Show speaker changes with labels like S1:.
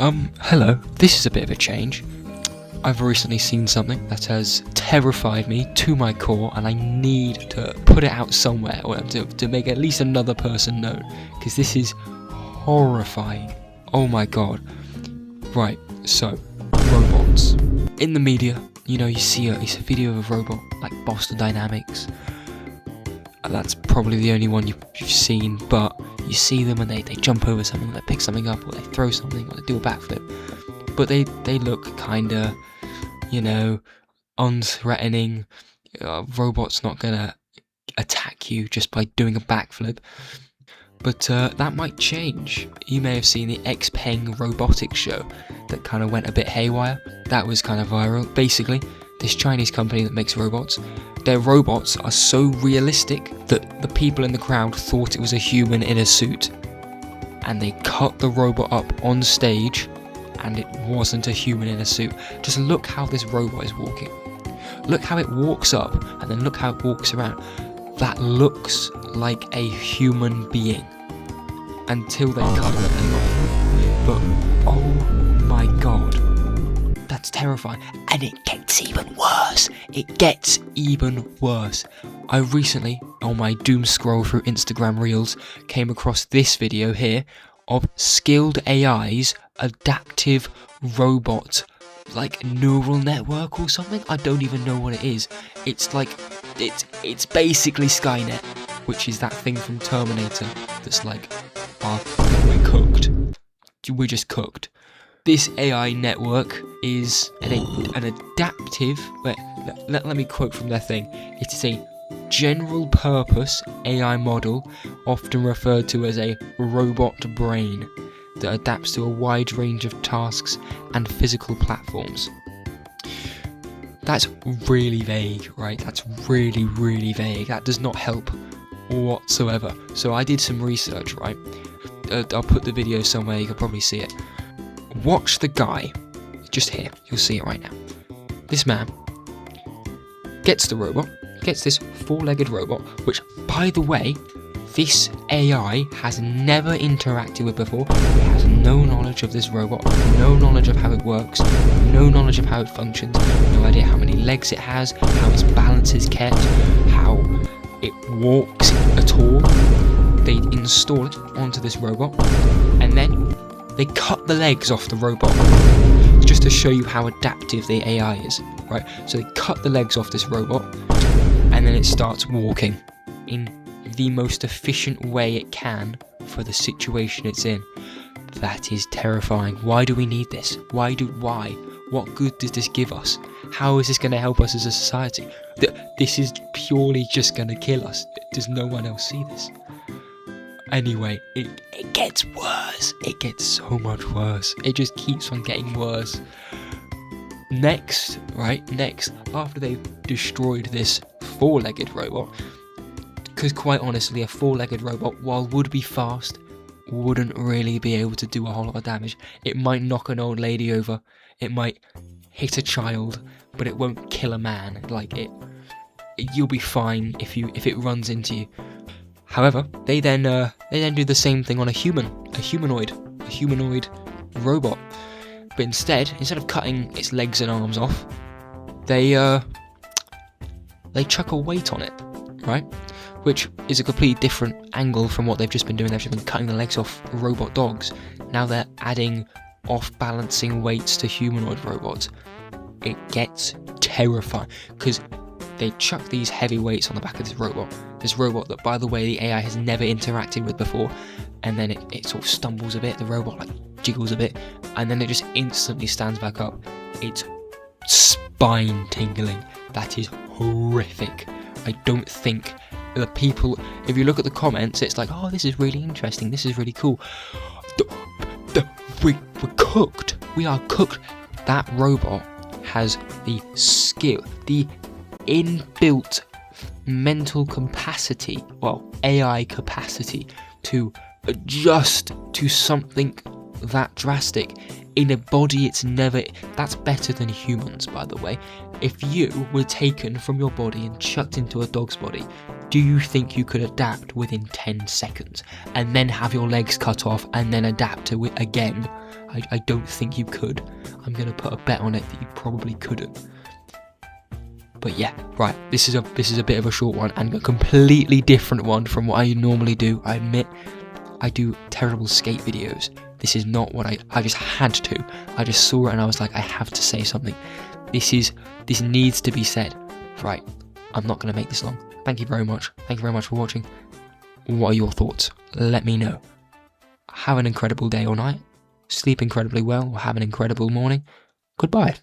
S1: Hello, this is a bit of a change. I've recently seen something that has terrified me to my core, and I need to put it out somewhere, or to make at least another person know, because this is horrifying. Oh my god. Right, so, robots. In the media, you see a video of a robot, like Boston Dynamics. That's probably the only one you've seen, but you see them and they jump over something, or they pick something up, or they throw something, or they do a backflip. But they look kinda, unthreatening. Robot's not gonna attack you just by doing a backflip. But that might change. You may have seen the Xpeng robotics show that kind of went a bit haywire. That was kind of viral. Basically, this Chinese company that makes robots, their robots are so realistic that the people in the crowd thought it was a human in a suit. And they cut the robot up on stage, and it wasn't a human in a suit. Just look how this robot is walking. Look how it walks up, and then look how it walks around. That looks like a human being. Until they cut it off. But, oh my god. That's terrifying. And it gets even worse. It gets even worse. I recently, on my doom scroll through Instagram Reels, came across this video here of Skilled AI's adaptive robot, like neural network or something. I don't even know what it is. It's like, it's basically Skynet, which is that thing from Terminator that's like, we're cooked. We're just cooked. This AI network is an adaptive, let me quote from their thing. It is a general purpose AI model, often referred to as a robot brain, that adapts to a wide range of tasks and physical platforms. That's really vague, right? That's really, really vague. That does not help whatsoever. So I did some research, right? I'll put the video somewhere, you can probably see it. Watch the guy, just here, you'll see it right now. This man gets the robot, gets this four-legged robot, which, by the way, this AI has never interacted with before. It has no knowledge of this robot, no knowledge of how it works, no knowledge of how it functions, no idea how many legs it has, how its balance is kept, how it walks at all. They install it onto this robot, and then they cut the legs off the robot, just to show you how adaptive the AI is, right? So they cut the legs off this robot, and then it starts walking in the most efficient way it can for the situation it's in. That is terrifying. Why do we need this? Why? What good does this give us? How is this going to help us as a society? This is purely just going to kill us. Does no one else see this? Anyway, it gets worse. It gets so much worse. It just keeps on getting worse. Next, after they've destroyed this four-legged robot, because quite honestly, a four-legged robot, while would be fast, wouldn't really be able to do a whole lot of damage. It might knock an old lady over, it might hit a child, but it won't kill a man. You'll be fine if it runs into you. However, they then do the same thing on a humanoid robot. But instead of cutting its legs and arms off, they chuck a weight on it, right? Which is a completely different angle from what they've just been doing. They've just been cutting the legs off robot dogs. Now they're adding off-balancing weights to humanoid robots. It gets terrifying, because they chuck these heavy weights on the back of this robot that, by the way, the AI has never interacted with before, and then it sort of stumbles a bit, the robot jiggles a bit, and then it just instantly stands back up. It's spine tingling. That is horrific. I don't think the people, if you look at the comments, it's like, oh, this is really interesting, this is really cool. We're cooked. We are cooked. That robot has the skill, the inbuilt mental capacity, AI capacity, to adjust to something that drastic in a body it's never. That's better than humans, by the way. If you were taken from your body and chucked into a dog's body, Do you think you could adapt within 10 seconds and then have your legs cut off and then adapt to it again? I don't think you could. I'm going to put a bet on it that you probably couldn't. But yeah, right, this is a bit of a short one and a completely different one from what I normally do. I admit I do terrible skate videos. This is not what I just had to. I just saw it and I was like, I have to say something. This needs to be said. Right, I'm not going to make this long. Thank you very much. Thank you very much for watching. What are your thoughts? Let me know. Have an incredible day or night. Sleep incredibly well or have an incredible morning. Goodbye.